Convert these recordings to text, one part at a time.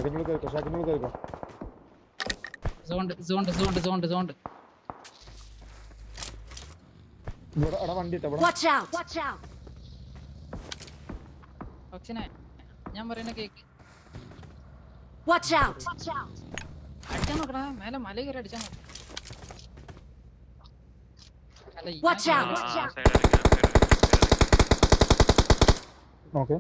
ഷാക്കിനുള്ളിൽ കേൾക്കോ. ഇവിടെ അവിടെ വണ്ടി ഇട്ടോ. ഞാൻ പറയുന്ന കേക്ക് അടിച്ചാൻ നോക്കടാ. മേലെ മല കയറി അടിച്ചാൻ നോക്കാം. Okay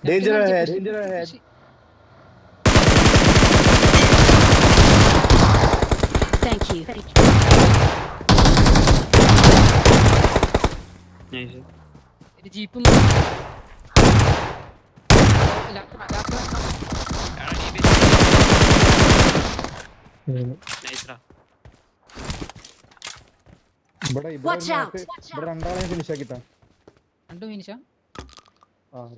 Danger ahead. Danger ahead. Thank you. Nice. ഒരു ജീപ്പും ഇവിടെ രണ്ടാളെ ഫിനിഷ് ആക്കിട്ടാ. രണ്ടു ഫിനിഷ.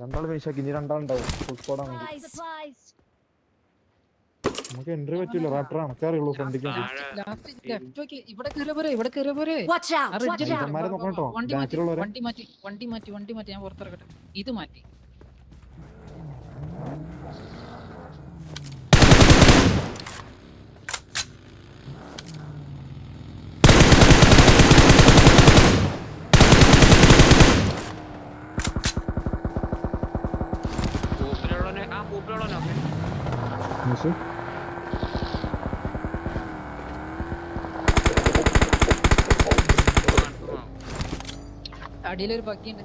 രണ്ടാള് ഫിനിഷ് ആക്കി. ഇനി രണ്ടാളുണ്ടാവും. ഫുൾ സ്ക്വാഡ് ആണ്. നമുക്ക് എൻട്രി പറ്റൂല. റാപ്റ്റർ അണക്കറിയുള്ളൂ. ഫ്രണ്ടിക്ക് ഇവിടെ പോരെ. നോക്കട്ടോ. വണ്ടി മാറ്റി ഞാൻ പുറത്തിറക്കട്ടെ. ഇത് മാറ്റി. അടിയിലൊരു പക്കിയുണ്ട്.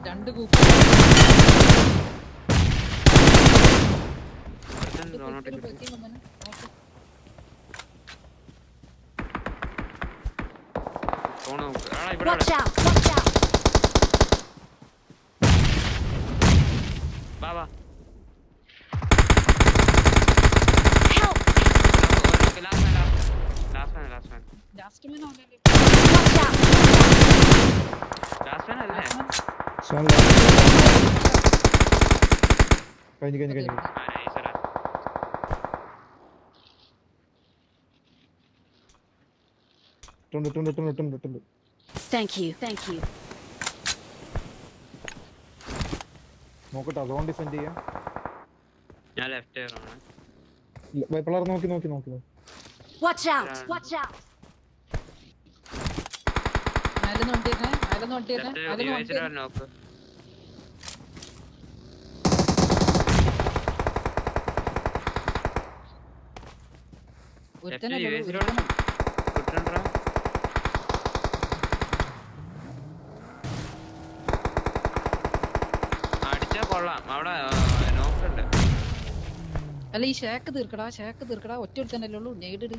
രണ്ട് കൂപ്പ് ബാബാ കഴിഞ്ഞു. ഇട്ടുണ്ട്. Thank you. നോക്കട്ടെ. സോൺ ഡിഫെൻഡ് ചെയ്യാം. ഞാൻ ലെഫ്റ്റ് ആണ്. പിള്ളേർ നോക്കി. Watch out. നോക്ക്. അടിച്ചാ കൊള്ളാം. അവിടെ നോക്കുന്നുണ്ട്. അല്ല ഈ ഷാക്ക് തീർക്കടാ. ഒറ്റ ഒരുത്തനല്ലേ ഉള്ളൂ. നേടിട്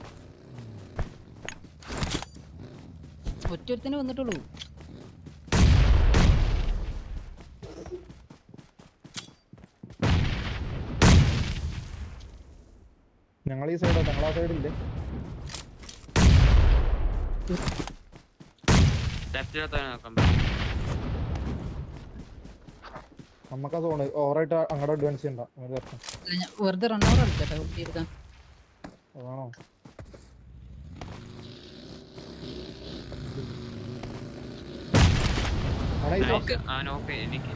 ഒറ്റ ഒരുത്തനെ വന്നിട്ടുള്ളൂ. ഞങ്ങൾ ഈ സൈഡോ. ഞങ്ങളാ സൈഡില്ലേ. നമ്മക്കാ സോണ് ഓവറായിട്ട് അങ്ങോട്ട് അഡ്വാൻസ് ചെയ്യണ്ട. വെറുതെ റണ്ണോർ കളിക്കട്ടെ. അതാണോ? എനിക്ക്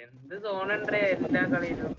എന്ത് തോന്നണ്ടേ എല്ലാ കളിയിലും.